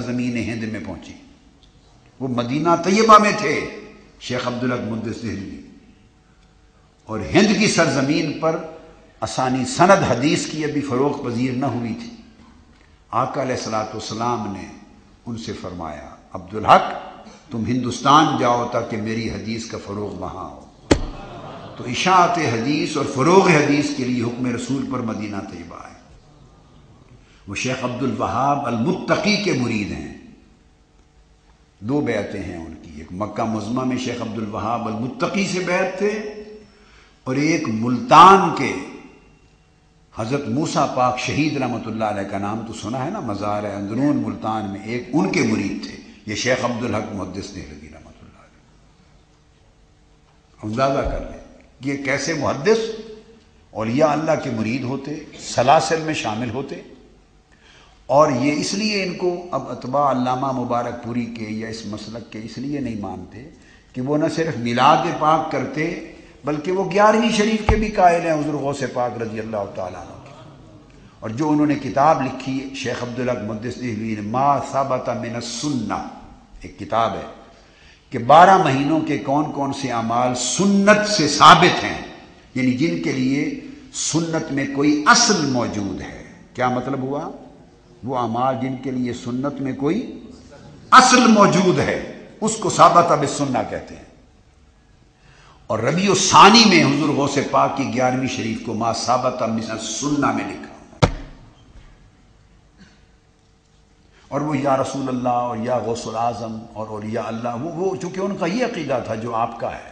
سرزمین ہند میں پہنچی. وہ مدینہ طیبہ میں تھے شیخ عبدالحق محدث دہلوی، اور ہند کی سرزمین پر اسانی سند حدیث کی ابھی فروغ پذیر نہ ہوئی تھی. آقا علیہ الصلوۃ والسلام نے ان سے فرمایا عبدالحق تم ہندوستان جاؤ تاکہ میری حدیث کا فروغ وہاں ہو. تو اشاعت حدیث اور فروغ حدیث کے لیے حکم رسول پر مدینہ طیبہ آئے. وہ شیخ عبد الوہاب المتقی کے مرید ہیں. 2 بیعتیں ہیں ان کی، ایک مکہ معظمہ میں شیخ عبد الوہاب المتقی سے بیعت تھے، اور ایک ملتان کے حضرت موسیٰ پاک شہید رحمۃ اللہ علیہ کا نام تو سنا ہے نا، مزار ہے اندرون ملتان میں، ایک ان کے مرید تھے یہ شیخ عبدالحق محدث دہلوی رحمۃ اللہ علیہ. اندازہ کر لیں کہ یہ کیسے محدث اولیاء اللہ کے مرید ہوتے، سلاسل میں شامل ہوتے. اور یہ اس لیے ان کو اب اتباع علامہ مبارک پوری کے یا اس مسلک کے اس لیے نہیں مانتے کہ وہ نہ صرف میلاد پاک کرتے بلکہ وہ 11ویں شریف کے بھی قائل ہیں حضور غوث پاک رضی اللہ تعالیٰ عنہ کے. اور جو انہوں نے کتاب لکھی شیخ عبدالحق محدث دہلوی نے ما ثبت من السنہ، ایک کتاب ہے کہ 12 مہینوں کے کون کون سے اعمال سنت سے ثابت ہیں، یعنی جن کے لیے سنت میں کوئی اصل موجود ہے. کیا مطلب ہوا؟ وہ اعمال جن کے لیے سنت میں کوئی اصل موجود ہے اس کو ثابت بالسنہ کہتے ہیں. اور ربیع الثانی میں حضور غوث پاک کی 11ویں شریف کو ما ثبت من السنہ میں لکھا، اور وہ یا رسول اللہ اور یا غوث العظم اور اولیاء اللہ، وہ چونکہ ان کا یہ عقیدہ تھا جو آپ کا ہے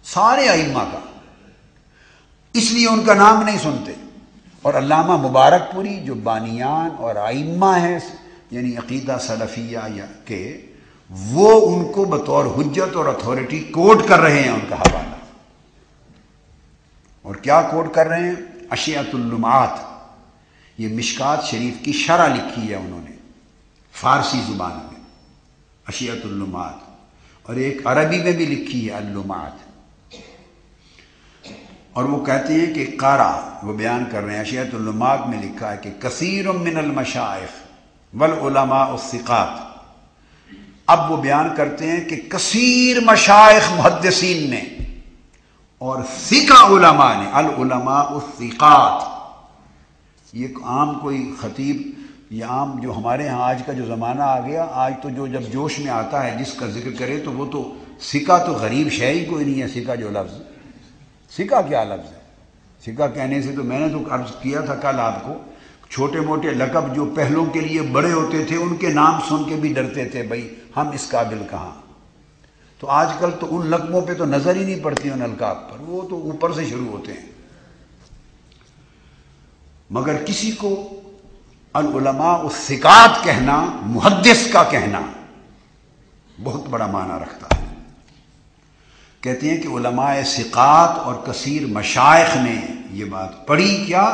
سارے ائمہ کا، اس لیے ان کا نام نہیں سنتے. اور علامہ مبارک پوری جو بانیان اور ائمہ ہیں یعنی عقیدہ سلفیہ کے، وہ ان کو بطور حجت اور اتھارٹی کوٹ کر رہے ہیں ان کا حوالہ. اور کیا کوٹ کر رہے ہیں؟ اشیعۃ اللمعات، یہ مشکات شریف کی شرح لکھی ہے انہوں نے فارسی زبان میں، اشیعۃ اللمعات، اور ایک عربی میں بھی لکھی ہے اللمعات. اور وہ کہتے ہیں کہ قارا، وہ بیان کر رہے ہیں اشیعۃ اللمعات میں لکھا ہے کہ کثیر من المشائخ والعلماء الثقات. اب وہ بیان کرتے ہیں کہ کثیر مشائخ محدثین نے اور ثقہ علماء نے، العلماء الثقات. یہ عام کوئی خطیب یا عام جو ہمارے ہاں آج کا جو زمانہ آ گیا، آج تو جو جب جوش میں آتا ہے جس کا ذکر کرے تو وہ تو ثقہ تو غریب شے ہی کوئی نہیں ہے. ثقہ جو لفظ، ثقہ کیا لفظ ہے؟ ثقہ کہنے سے تو میں نے تو عرض کیا تھا کل آپ کو، چھوٹے موٹے لقب جو پہلوں کے لیے بڑے ہوتے تھے ان کے نام سن کے بھی ڈرتے تھے بھائی ہم اس قابل کہاں. تو آج کل تو ان لقبوں پہ تو نظر ہی نہیں پڑتی ان القاب پر، وہ تو اوپر سے شروع ہوتے ہیں. مگر کسی کو العلماء الثقات کہنا، محدث کا کہنا بہت بڑا معنی رکھتا ہے. کہتے ہیں کہ علماء ثقات اور کثیر مشائخ نے یہ بات پڑھی، کیا؟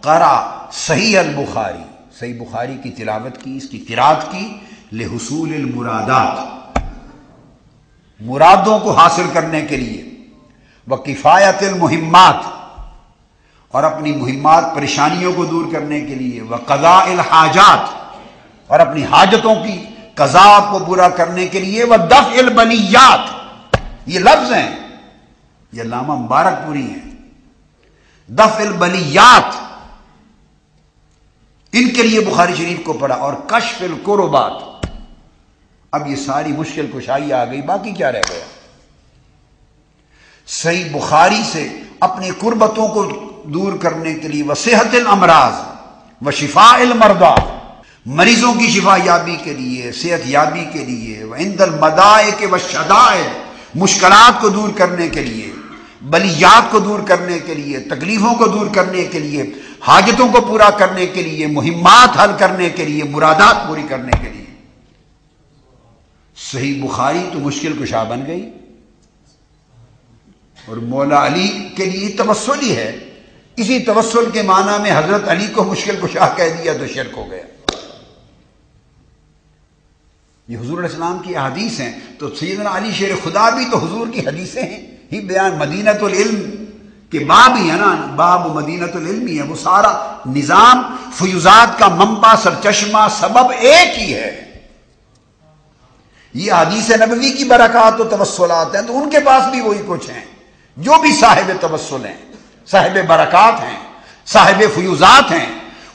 قرأ صحیح البخاری، صحیح بخاری کی تلاوت کی، اس کی قرات کی، لحصول المرادات، مرادوں کو حاصل کرنے کے لیے، وکفایت المہمات، اور اپنی مہمات پریشانیوں کو دور کرنے کے لیے، وقضاء الحاجات، اور اپنی حاجتوں کی قضاء کو پورا کرنے کے لیے، ودفع البلیات. یہ لفظ ہیں، یہ علامہ مبارک پوری ہیں. دفع البلیات، ان کے لیے بخاری شریف کو پڑھا، اور کشف الکربات. اب یہ ساری مشکل کشائی آ گئی، باقی کیا رہ گیا؟ صحیح بخاری سے اپنی کربتوں کو دور کرنے کے لیے، وصحت الامراض وشفاء المرضى، مریضوں کی شفا یابی کے لیے، صحت یابی کے لیے، وعند المدائق والشدائد، مشکلات کو دور کرنے کے لیے، بلیات کو دور کرنے کے لیے، تکلیفوں کو دور کرنے کے لیے، حاجتوں کو پورا کرنے کے لیے، مہمات حل کرنے کے لیے، مرادات پوری کرنے کے لیے. صحیح بخاری تو مشکل کشا بن گئی. اور مولا علی کے لیے توسل ہی ہے، اسی توسل کے معنی میں حضرت علی کو مشکل کشا کہہ دیا تو شرک ہو گیا. یہ حضور علیہ السلام کی احادیث ہیں، تو سیدنا علی شیر خدا بھی تو حضور کی حدیثیں ہیں ہی بیان. مدینۃ العلم کے باب ہی ہے نا، باب مدینۃ العلم ہی ہے، وہ سارا نظام، فیوزات کا منبع، سرچشمہ، سبب ایک ہی ہے۔ یہ حدیث نبوی کی برکات و توسلات ہیں، تو ان کے پاس بھی وہی کچھ ہیں۔ جو بھی صاحب توسل ہیں، صاحب برکات ہیں، صاحب فیوزات ہیں،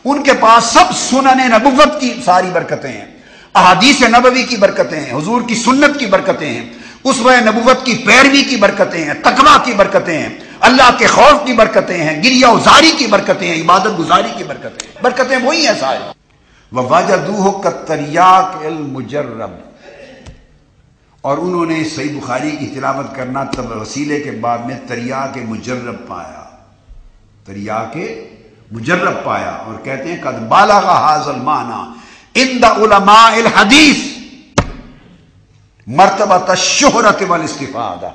ان کے پاس سب سنن نبوت کی ساری برکتیں ہیں، احادیث نبوی کی برکتیں ہیں، حضور کی سنت کی برکتیں ہیں، اسوہ نبوت کی پیروی کی برکتیں ہیں، تقویٰ کی برکتیں ہیں، اللہ کے خوف کی برکتیں ہیں، گریہ وزاری کی برکتیں ہیں، عبادت گزاری کی برکتیں ہیں۔ برکتیں وہی ہیں ساری۔ وَوَجَدُوهُ كَالتَّرْيَاقِ الْمُجَرَّبِ، اور انہوں نے صحیح بخاری کی تلاوت کرنا تب وسیلے کے بعد میں تریاق مجرب پایا، تریاق مجرب پایا، اور کہتے ہیں قد بالغ هذا المعنى عند علماء الحدیث مرتبۃ الشہرۃ والاستفادہ،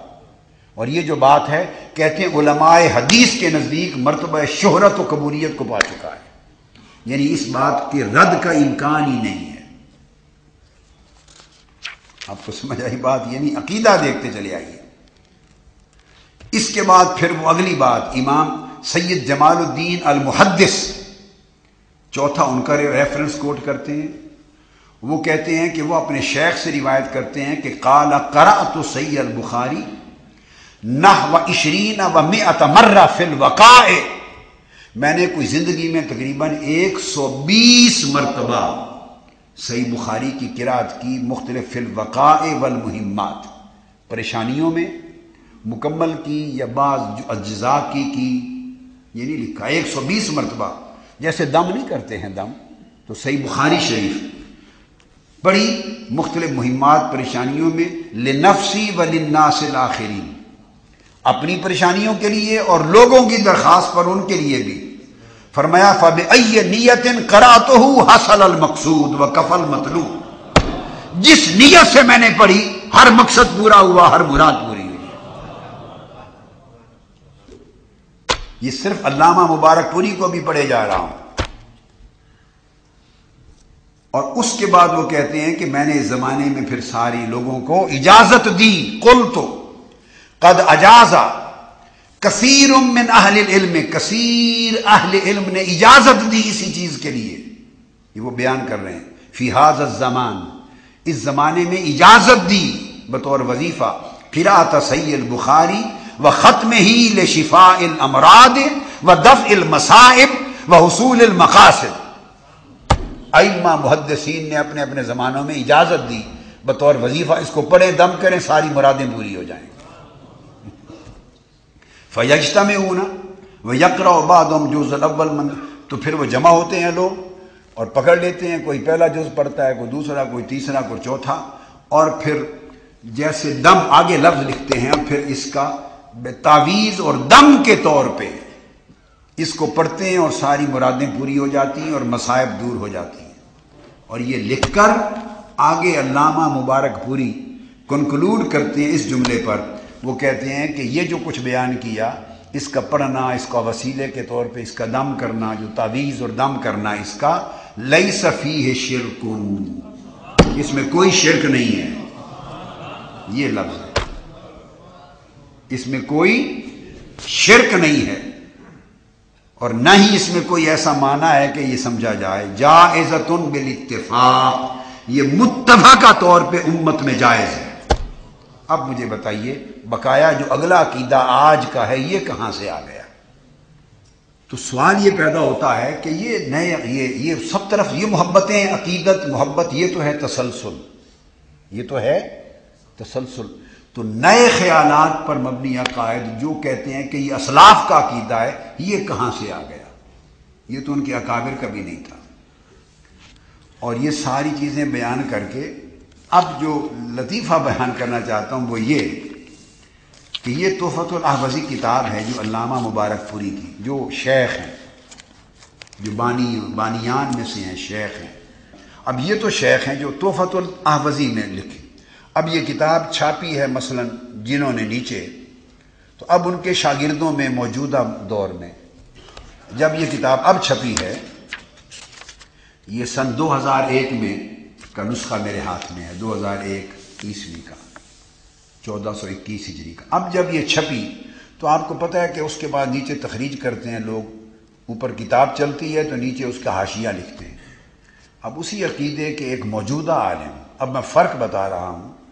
اور یہ جو بات ہے کہتے ہیں علماء حدیث کے نزدیک مرتبہ شہرت و قبولیت کو پا چکا ہے، یعنی اس بات کے رد کا امکان ہی نہیں ہے۔ آپ کو سمجھ آئی بات؟ یعنی عقیدہ دیکھتے چلے آئیے۔ اس کے بعد پھر وہ اگلی بات، امام سید جمال الدین المحدث، چوتھا ان کا ریفرنس کوٹ کرتے ہیں۔ وہ کہتے ہیں کہ وہ اپنے شیخ سے روایت کرتے ہیں کہ قال قرأت صحیح البخاری نحو 20 و 100 مرہ فی الوقائع، میں نے کوئی زندگی میں تقریباً 120 مرتبہ صحیح بخاری کی قرأت کی، مختلف فی الوقائع والمہمات، پریشانیوں میں مکمل کی یا بعض اجزاء کی، یہ نہیں لکھا 120 مرتبہ، جیسے دم نہیں کرتے ہیں دم، تو صحیح بخاری شریف بڑی مختلف مہمات، پریشانیوں میں، لنفسی وللناس الاخرین، اپنی پریشانیوں کے لیے اور لوگوں کی درخواست پر ان کے لیے بھی۔ فرمایا فَبِأَيِّ نِيَّةٍ قَرَأْتُهُ حَصَلَ الْمَقْصُودُ وَكَفَى الْمَطْلُوبُ، جس نیت سے میں نے پڑھی ہر مقصد پورا ہوا، ہر مراد پوری ہوئی۔ یہ صرف علامہ مبارک پوری کو بھی پڑھے جا رہا ہوں۔ اور اس کے بعد وہ کہتے ہیں کہ میں نے اس زمانے میں پھر ساری لوگوں کو اجازت دی، قلت قد اجازا کثیر من اہل العلم، کثیر اہل علم نے اجازت دی اسی چیز کے لیے، یہ وہ بیان کر رہے ہیں، فی ھذا الزمان، اس زمانے میں اجازت دی بطور وظیفہ قراءۃ صحیح البخاری و ختمہ لشفاء الامراض و دفع المصائب و حصول المقاصد۔ ائمہ محدثین نے اپنے اپنے زمانوں میں اجازت دی بطور وظیفہ، اس کو پڑھیں، دم کریں، ساری مرادیں پوری ہو جائیں۔ فَيَجْتَمِعُونَ وَيَقْرَأُ بَعْضُهُمْ جُزْءَ الْأَوَّلَ من، تو پھر وہ جمع ہوتے ہیں لوگ اور پکڑ لیتے ہیں، کوئی پہلا جز پڑھتا ہے، کوئی دوسرا، کوئی تیسرا، کوئی چوتھا، اور پھر جیسے دم آگے لفظ لکھتے ہیں، پھر اس کا تعویذ اور دم کے طور پہ اس کو پڑھتے ہیں اور ساری مرادیں پوری ہو جاتی ہیں اور مصائب دور ہو جاتی ہیں۔ اور یہ لکھ کر آگے علامہ مبارک پوری کنکلوڈ کرتے ہیں اس جملے پر، وہ کہتے ہیں کہ یہ جو کچھ بیان کیا، اس کا پڑھنا، اس کا وسیلے کے طور پہ اس کا دم کرنا، جو تعویذ اور دم کرنا اس کا، لیس فیہ شرک، اس میں کوئی شرک نہیں ہے، یہ لفظ ہے، اس میں کوئی شرک نہیں ہے، اور نہ ہی اس میں کوئی ایسا معنی ہے کہ یہ سمجھا جائے، جائزۃ بالاتفاق، یہ متفقہ طور پہ امت میں جائز ہے۔ اب مجھے بتائیے بقایا جو اگلا عقیدہ آج کا ہے یہ کہاں سے آ گیا؟ تو سوال یہ پیدا ہوتا ہے کہ یہ نئے یہ سب طرف یہ محبتیں، عقیدت، محبت، یہ تو ہے تسلسل، یہ تو ہے تسلسل، تو نئے خیالات پر مبنی عقائد جو کہتے ہیں کہ یہ اسلاف کا عقیدہ ہے، یہ کہاں سے آ گیا؟ یہ تو ان کے اکابر کا بھی نہیں تھا۔ اور یہ ساری چیزیں بیان کر کے اب جو لطیفہ بیان کرنا چاہتا ہوں وہ یہ کہ یہ تحفۃ الاحوذی کتاب ہے جو علامہ مبارک پوری کی، جو شیخ ہیں، جو بانیان میں سے ہیں، شیخ ہیں۔ اب یہ تو شیخ ہیں جو تحفۃ الاحوذی میں لکھی، اب یہ کتاب چھاپی ہے مثلا جنہوں نے نیچے، تو اب ان کے شاگردوں میں موجودہ دور میں جب یہ کتاب اب چھپی ہے، یہ سن 2001 میں کا نسخہ میرے ہاتھ میں ہے، 2001 عیسوی کا، 1421 ہجری کا۔ اب جب یہ چھپی تو آپ کو پتہ ہے کہ اس کے بعد نیچے تخریج کرتے ہیں لوگ، اوپر کتاب چلتی ہے تو نیچے اس کا حاشیہ لکھتے ہیں۔ اب اسی عقیدے کے ایک موجودہ عالم، اب میں فرق بتا رہا ہوں